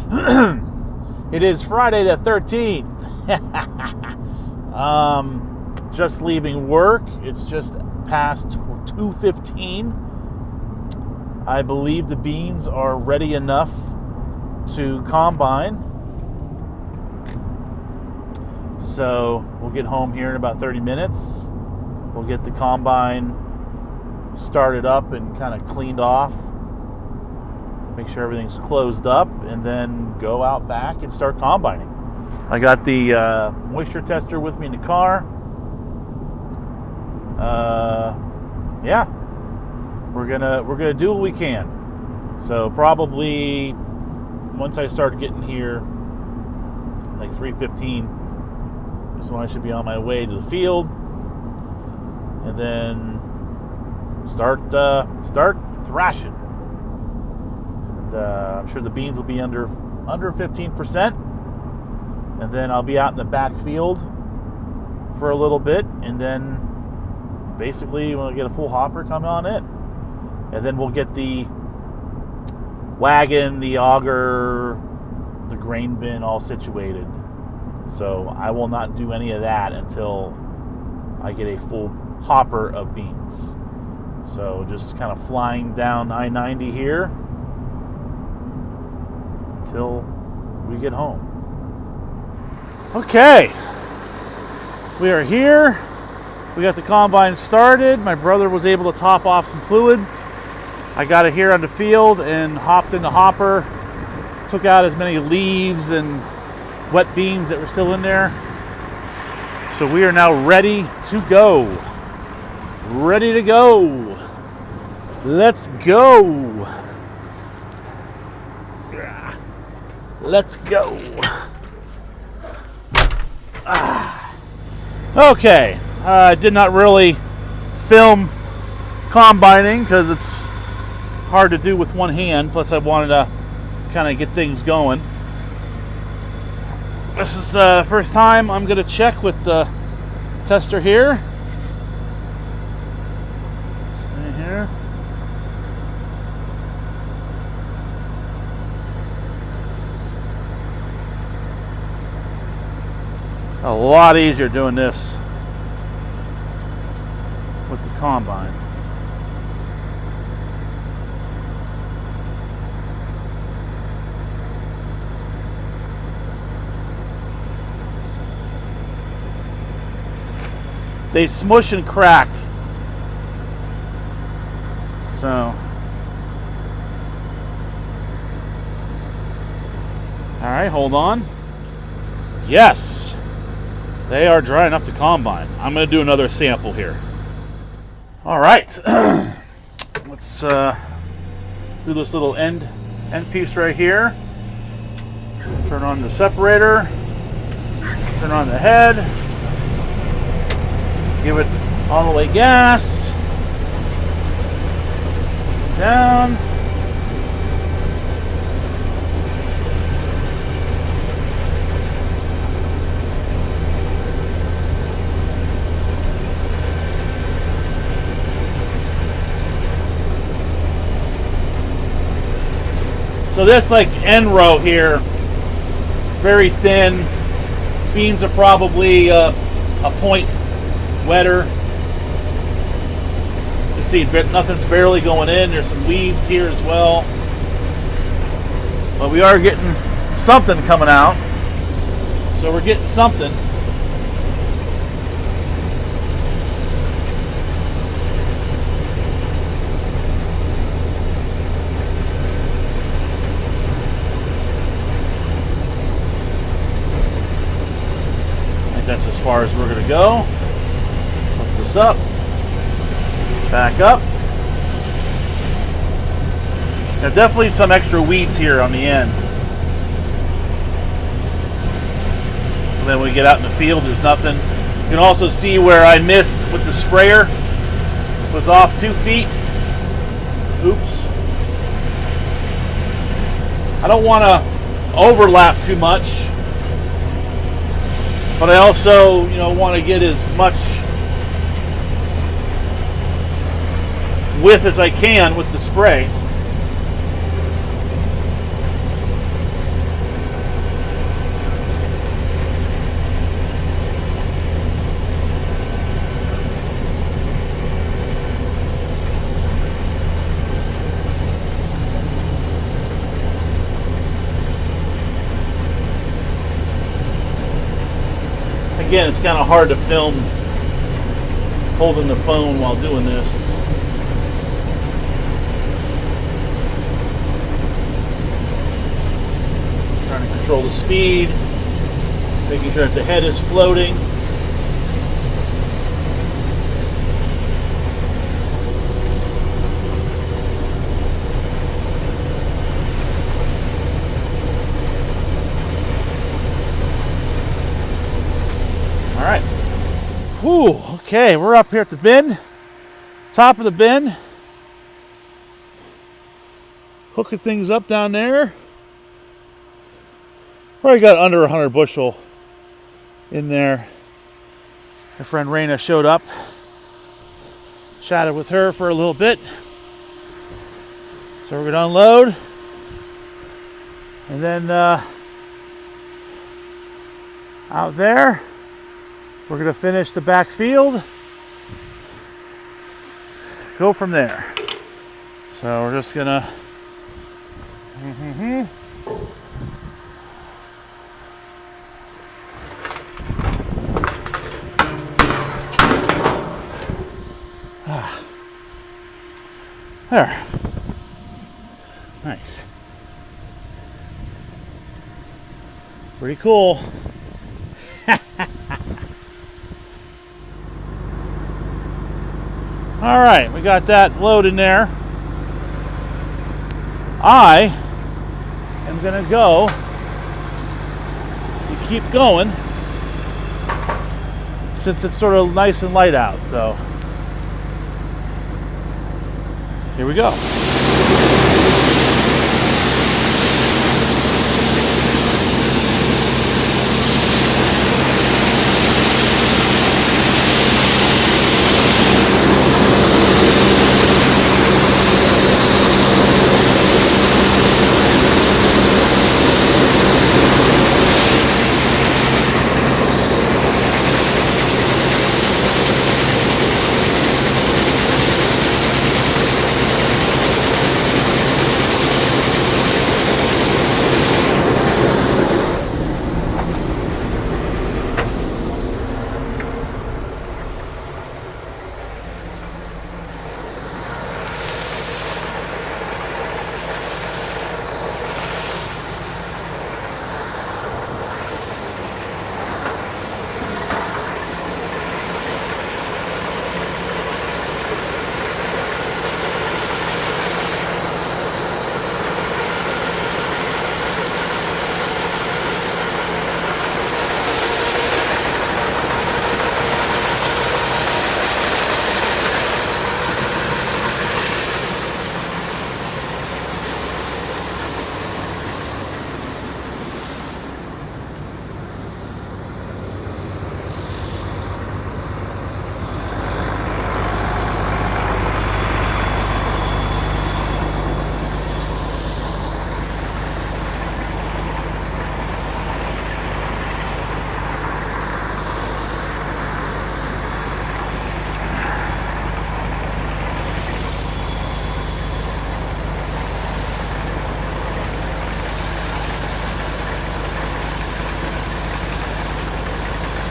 It is Friday the 13th. Just leaving work. It's just past 2:15. I believe the beans are ready enough to combine. So we'll get home here in about 30 minutes. We'll get the combine started up and kind of cleaned off. Make sure everything's closed up, and then go out back and start combining. I got the moisture tester with me in the car. Yeah, we're gonna do what we can. So probably once I start getting here, like 3:15, is when I should be on my way to the field, and then start thrashing. I'm sure the beans will be under 15%, and then I'll be out in the backfield for a little bit, and then basically when I get a full hopper, come on in, and then we'll get the wagon, the auger, the grain bin all situated. So I will not do any of that until I get a full hopper of beans. So just kind of flying down I-90 here until we get home. Okay, we are here. We got the combine started. My brother was able to top off some fluids. I got it here on the field and hopped in the hopper, took out as many leaves and wet beans that were still in there. So we are now ready to go. Ready to go. Let's go. Let's go. Okay, I did not really film combining because it's hard to do with one hand. Plus, I wanted to kind of get things going. This is the first time I'm going to check with the tester here. See here. A lot easier doing this with the combine. They smush and crack. So all right, hold on. Yes. They are dry enough to combine. I'm going to do another sample here. All right. Let's do this little end piece right here. Turn on the separator. Turn on the head. Give it all the way gas. Down. So this like end row here, very thin. Beans are probably a point wetter. You see nothing's barely going in. There's some weeds here as well. But we are getting something coming out. So we're getting something. That's as far as we're going to go. Lift this up. Back up. Now definitely some extra weeds here on the end. And then when we get out in the field, there's nothing. You can also see where I missed with the sprayer. It was off 2 feet. Oops. I don't want to overlap too much. But I also, want to get as much width as I can with the spray. Again, it's kind of hard to film holding the phone while doing this. Trying to control the speed, making sure that the head is floating. All right. Whew, okay, we're up here at the bin, top of the bin. Hooking things up down there. Probably got under 100 bushel in there. My friend Raina showed up. Chatted with her for a little bit. So we're gonna unload. And then out there, we're gonna finish the back field. Go from there. So we're just gonna there. Nice. Pretty cool. All right, we got that load in there. I am gonna go and keep going since it's sort of nice and light out, so here we go.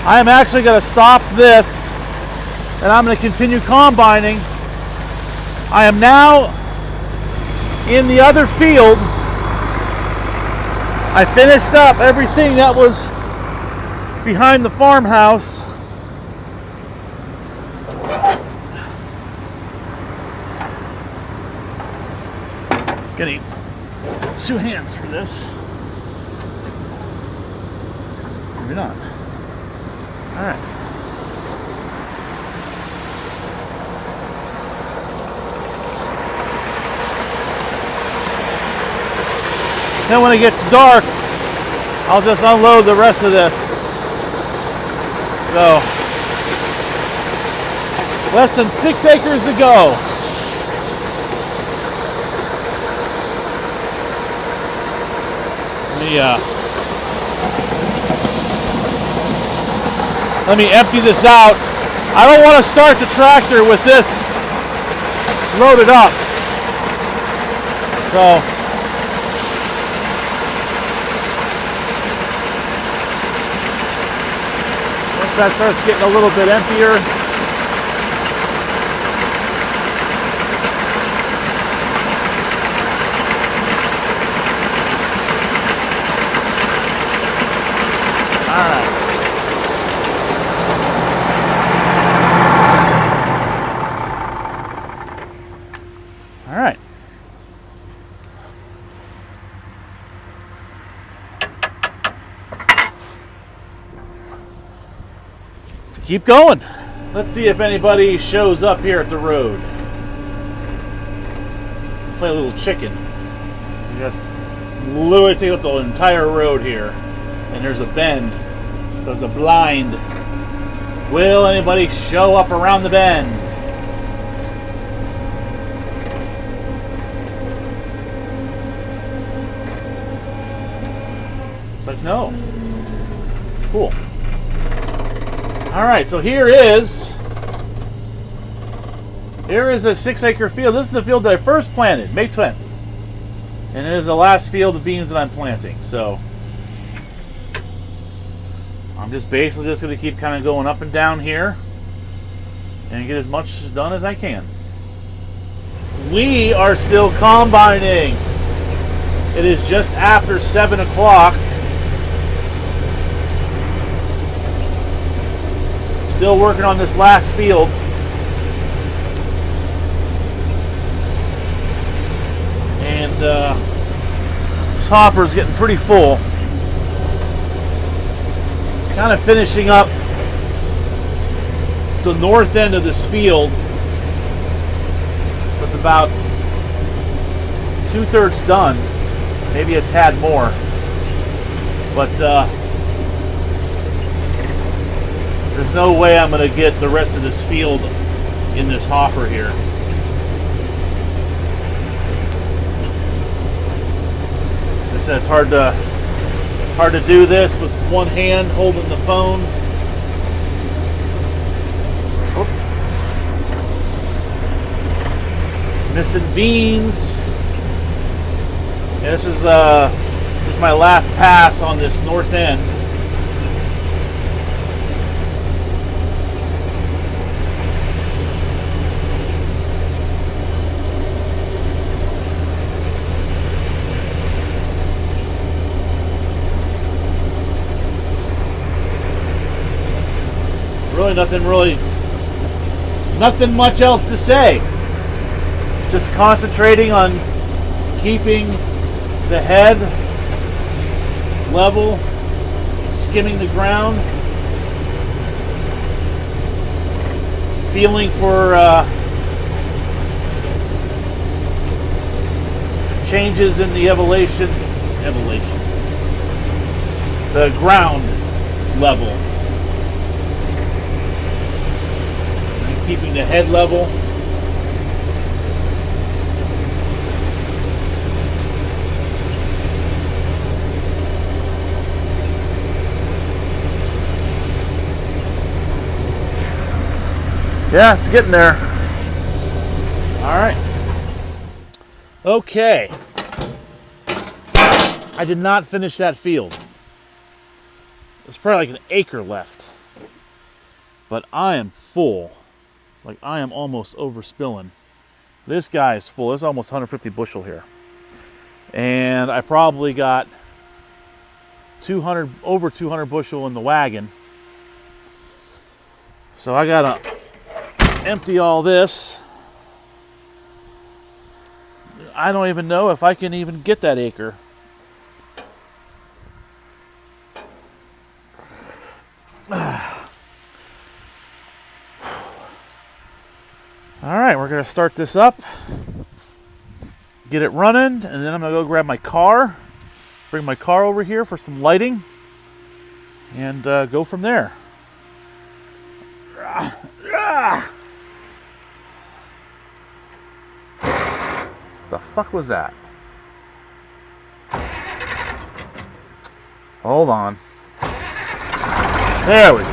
I am actually going to stop this and I'm going to continue combining. I am now in the other field. I finished up everything that was behind the farmhouse. Gonna need 2 hands for this. Maybe not. All right. Then when it gets dark, I'll just unload the rest of this. So, less than 6 acres to go. Let me empty this out. I don't want to start the tractor with this loaded up. So, that starts getting a little bit emptier, all right. Let's keep going. Let's see if anybody shows up here at the road. Play a little chicken. We got literally take up the entire road here, and there's a bend, so it's a blind. Will anybody show up around the bend? It's like no. Cool. All right, so here is a 6-acre field. This is the field that I first planted, May 10th. And it is the last field of beans that I'm planting. So I'm just basically just going to keep kind of going up and down here and get as much done as I can. We are still combining. It is just after 7 o'clock. Still working on this last field. And this hopper is getting pretty full. Kind of finishing up the north end of this field. So it's about 2/3 done. Maybe a tad more. But there's no way I'm going to get the rest of this field in this hopper here. Like I said, it's hard to do this with one hand holding the phone. Oop. Missing beans. Yeah, this is my last pass on this north end. Nothing much else to say. Just concentrating on keeping the head level, skimming the ground, feeling for changes in the the ground level. Keeping the head level. Yeah, it's getting there. All right. Okay. I did not finish that field. There's probably like an acre left. But I am full. Like I am almost overspilling. This guy is full. This is almost 150 bushel here. And I probably got over 200 bushel in the wagon. So I gotta empty all this. I don't even know if I can even get that acre. All right, we're gonna start this up, get it running, and then I'm gonna go grab my car, bring my car over here for some lighting, and go from there. The fuck was that? Hold on. There we go.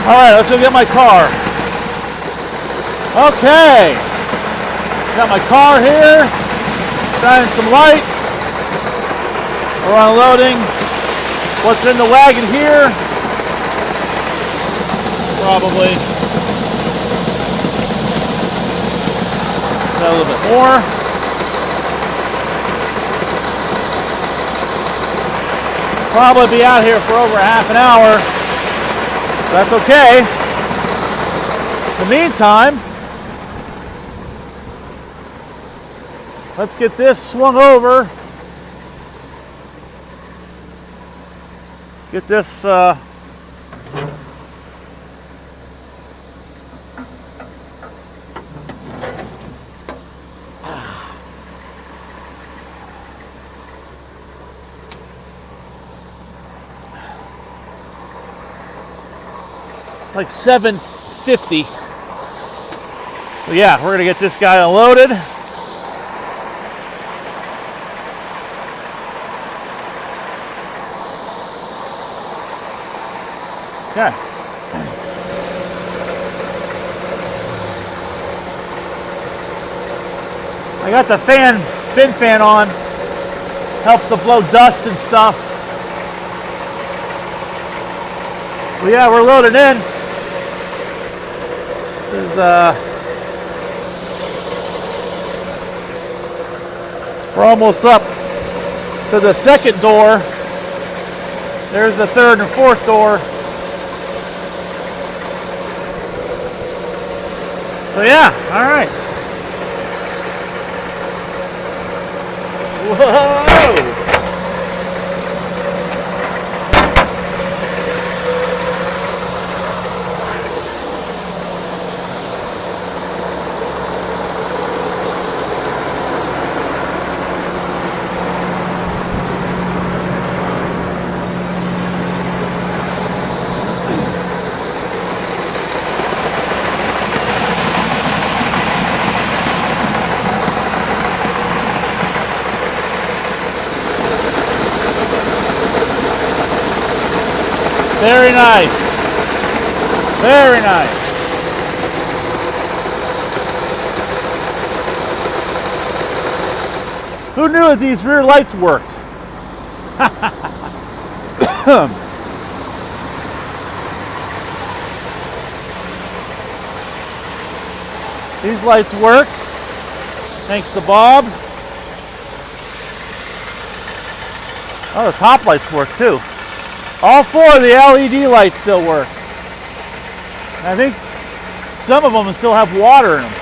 All right, let's go get my car. Okay, got my car here, shining some light. We're unloading what's in the wagon here. Probably a little bit more. Probably be out here for over half an hour. That's okay. In the meantime, let's get this swung over. Get this it's like 750. So yeah, we're gonna get this guy unloaded. Okay. I got the bin fan on. Helps to blow dust and stuff. Well, yeah, we're loaded in. This is we're almost up to the second door. There's the third and fourth door. So yeah, all right. Whoa! Very nice. Very nice. Who knew that these rear lights worked? These lights work. Thanks to Bob. Oh, the top lights work too. All four of the LED lights still work. I think some of them still have water in them.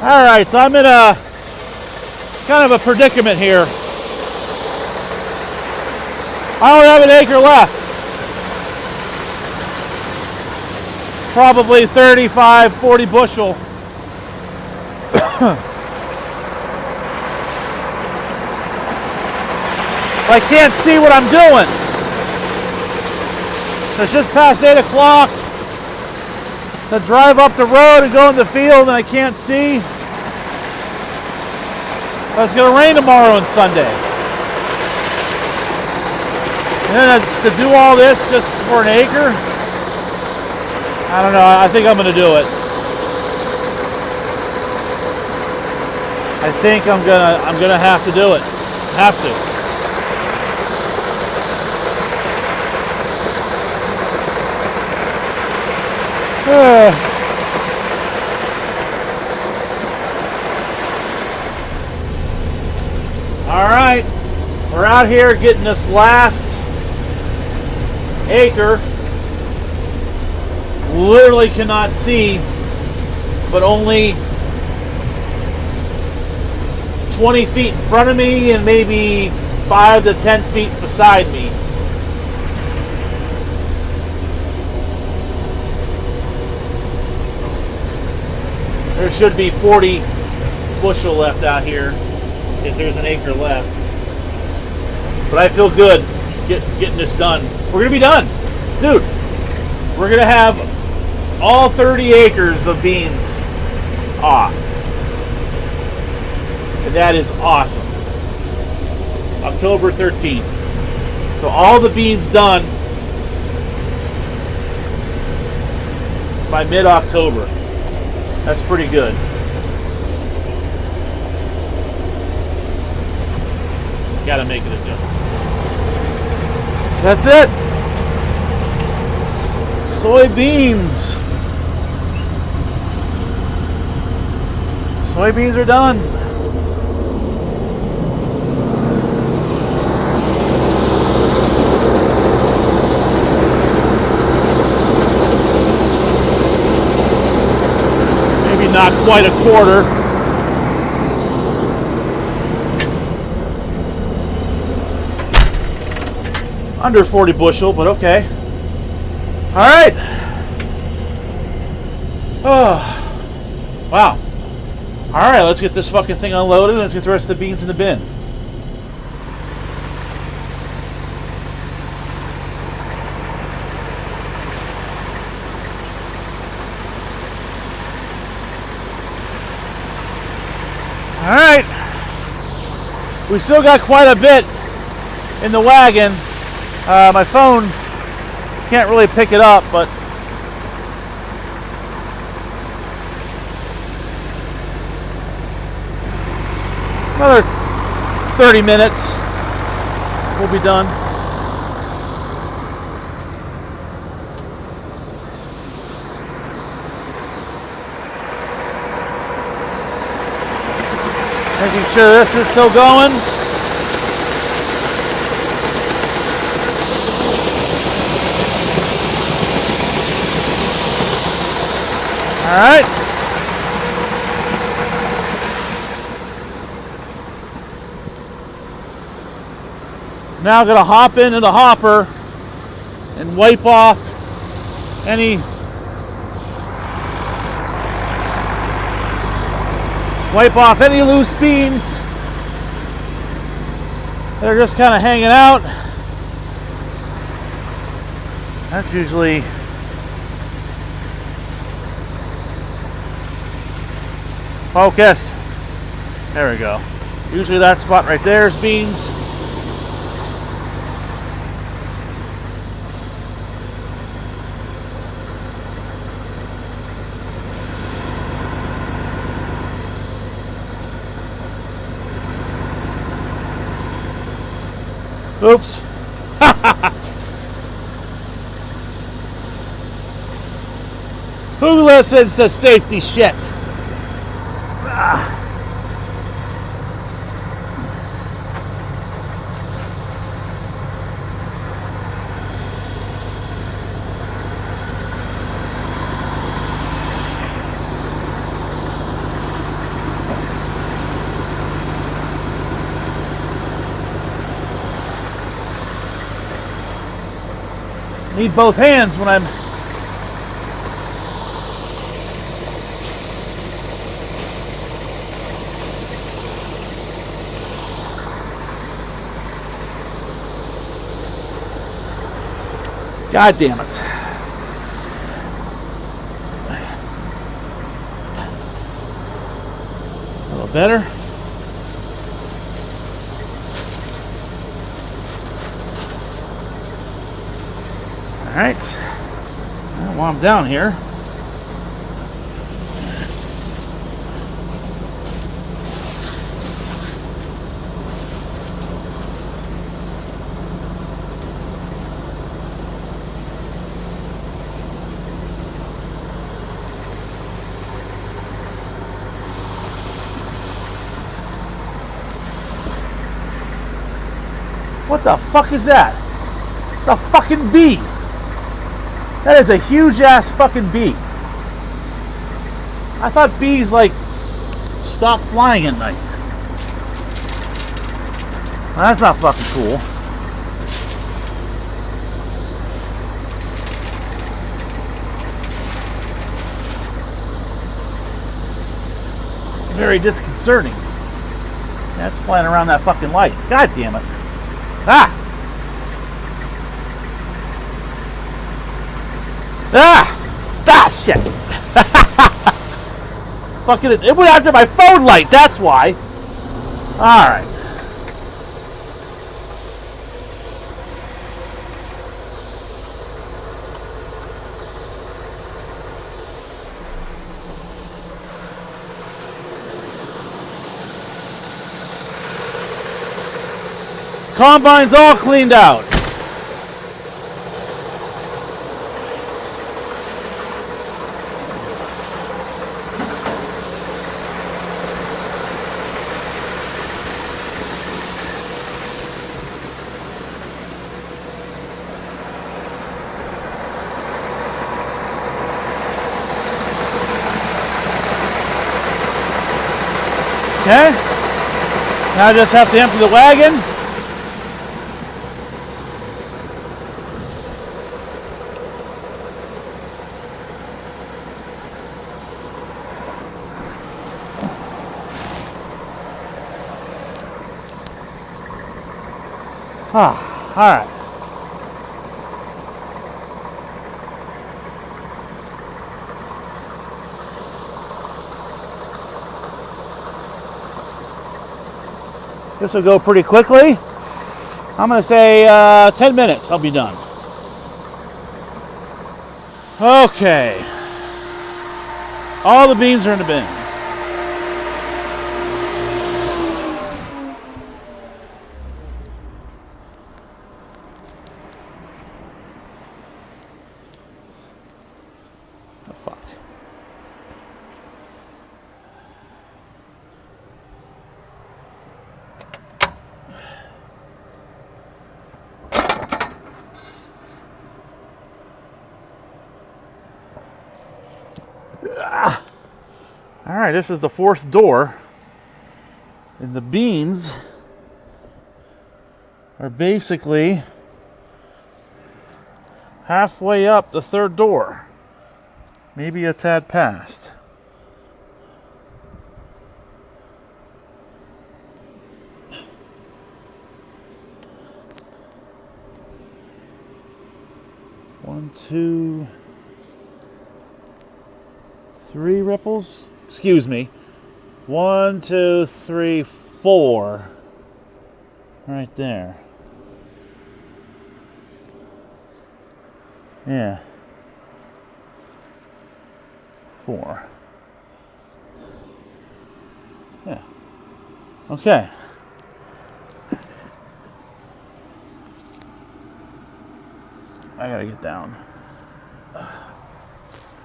All right, so I'm in a kind of a predicament here. I only have an acre left. Probably 35, 40 bushel. I can't see what I'm doing. It's just past 8 o'clock. To drive up the road and go in the field and I can't see. It's going to rain tomorrow and Sunday. And then to do all this just for an acre, I don't know. I think I'm going to do it. I think I'm gonna have to do it. Have to. All right, we're out here getting this last acre. Literally cannot see, but only 20 feet in front of me and maybe 5 to 10 feet beside me. There should be 40 bushel left out here if there's an acre left. But I feel good getting this done. We're gonna be done. Dude, we're gonna have all 30 acres of beans off. And that is awesome. October 13th. So all the beans done by mid-October. That's pretty good. Gotta make an adjustment. That's it. Soybeans. Soybeans are done. Maybe not quite a quarter. Under 40 bushel, but okay. All right. Oh, wow. All right, let's get this fucking thing unloaded and let's get the rest of the beans in the bin. All right. We still got quite a bit in the wagon. My phone can't really pick it up, but another 30 minutes, we'll be done. Making sure this is still going. All right. Now I'm going to hop into the hopper and wipe off any loose beans that are just kind of hanging out. That's usually focus. There we go. Usually that spot right there is beans. Oops. Who listens to safety shit? Need both hands when I'm God damn it. A little better. All right. Well, while I'm down here, what the fuck is that? It's a fucking bee. That is a huge ass fucking bee. I thought bees like stop flying at night. Well, that's not fucking cool. Very disconcerting. That's flying around that fucking light. God damn it. Ah! Ah! Ah, shit! Fucking, it went after my phone light, that's why. Alright. Combine's all cleaned out. Okay. Now I just have to empty the wagon. Ah, all right. This will go pretty quickly. I'm going to say 10 minutes, I'll be done. Okay. All the beans are in the bin. Oh, fuck. All right, this is the fourth door, and the beans are basically halfway up the third door, maybe a tad past. One, two, three ripples. Excuse me. 1, 2, 3, 4. Right there. Yeah. 4. Yeah. Okay. I gotta get down. All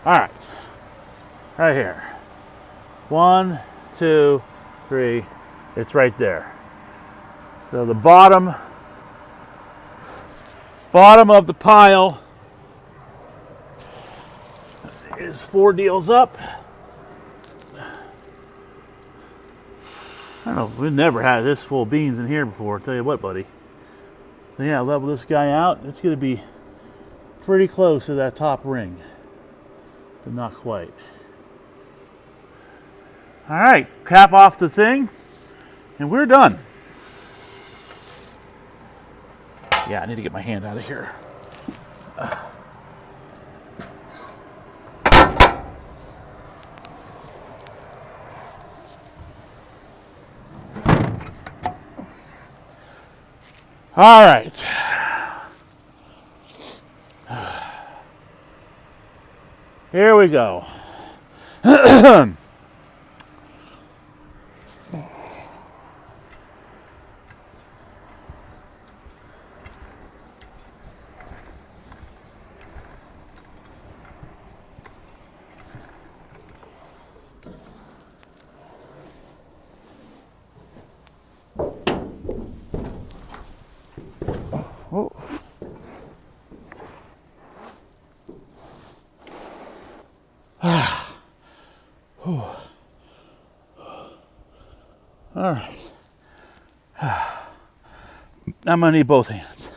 right. Right here. 1, 2, 3. It's right there. So the bottom of the pile is 4 deals up. I don't know, we've never had this full of beans in here before, I'll tell you what, buddy. So yeah, level this guy out. It's gonna be pretty close to that top ring, but not quite. All right, cap off the thing, and we're done. Yeah, I need to get my hand out of here. All right. Here we go. Oh. All right. I'm gonna need both hands.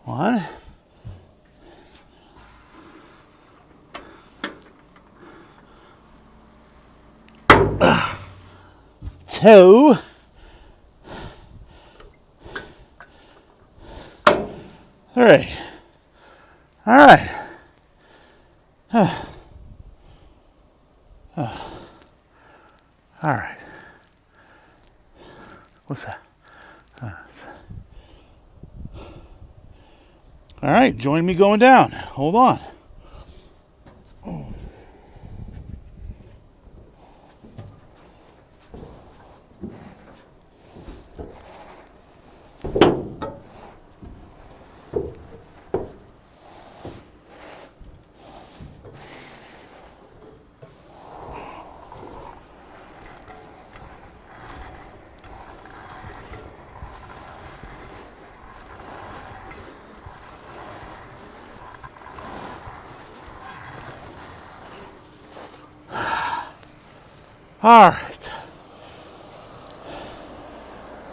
One, Toe. All right. All right. All right. What's that? All right, join me going down. Hold on. All right.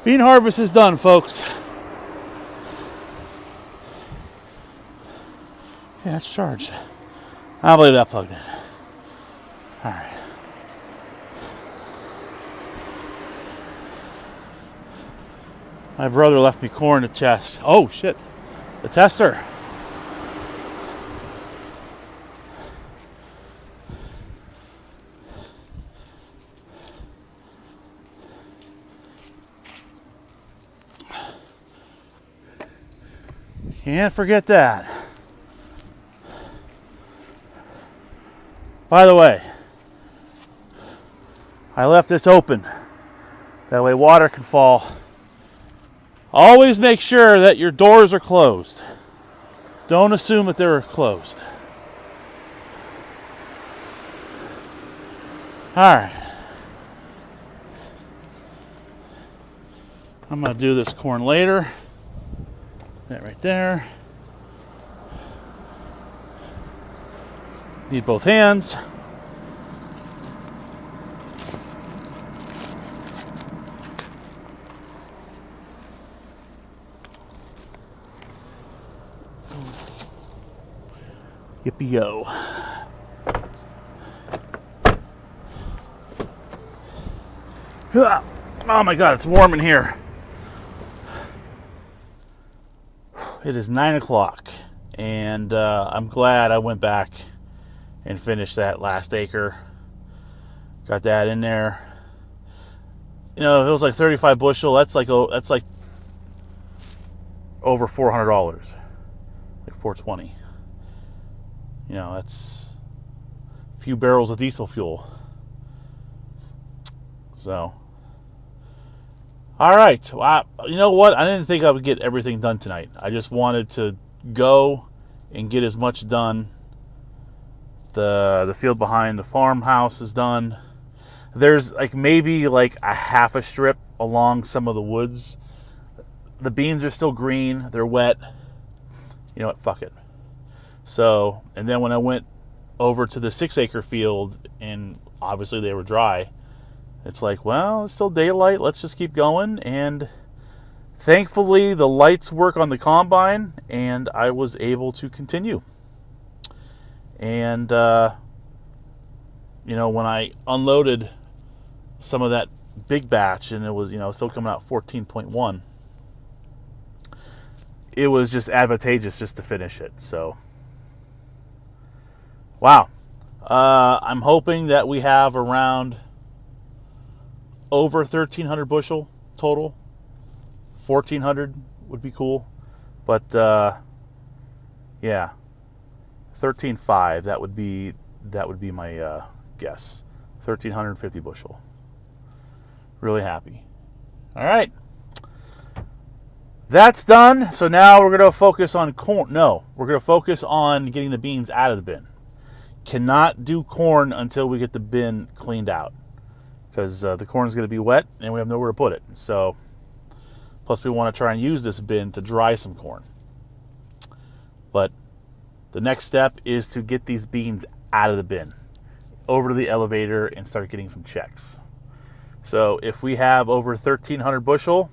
Bean harvest is done, folks. Yeah, it's charged. I'll leave that plugged in. All right. My brother left me corn to test. Oh, shit. The tester. Can't forget that. By the way, I left this open. That way water can fall. Always make sure that your doors are closed. Don't assume that they're closed. All right. I'm going to do this corn later. That right there. Need both hands. Yippee-yo. Oh my God, it's warm in here. It is 9 o'clock, and I'm glad I went back and finished that last acre. Got that in there. You know, if it was like 35 bushel, that's like over $400, like 420. You know, that's a few barrels of diesel fuel. So, all right. Well, you know what? I didn't think I would get everything done tonight. I just wanted to go and get as much done. The field behind the farmhouse is done. There's like maybe like a half a strip along some of the woods. The beans are still green. They're wet. You know what? Fuck it. So, and then when I went over to the 6-acre field, and obviously they were dry, it's like, well, it's still daylight. Let's just keep going. And thankfully, the lights work on the combine, and I was able to continue. And, you know, when I unloaded some of that big batch, and it was, you know, still coming out 14.1, it was just advantageous just to finish it. So, wow. I'm hoping that we have around over 1,300 bushel total. 1,400 would be cool. But, yeah, 13.5, that would be my guess. 1,350 bushel. Really happy. All right. That's done. So now we're going to focus on corn. No, we're going to focus on getting the beans out of the bin. Cannot do corn until we get the bin cleaned out, because the corn is going to be wet and we have nowhere to put it. So, plus we want to try and use this bin to dry some corn. But the next step is to get these beans out of the bin, over to the elevator, and start getting some checks. So if we have over 1,300 bushel,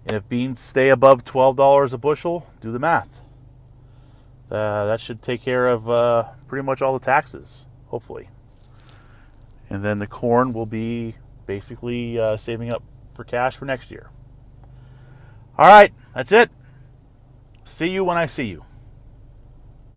and if beans stay above $12 a bushel, do the math. That should take care of pretty much all the taxes, hopefully. And then the corn will be basically saving up for cash for next year. All right, that's it. See you when I see you.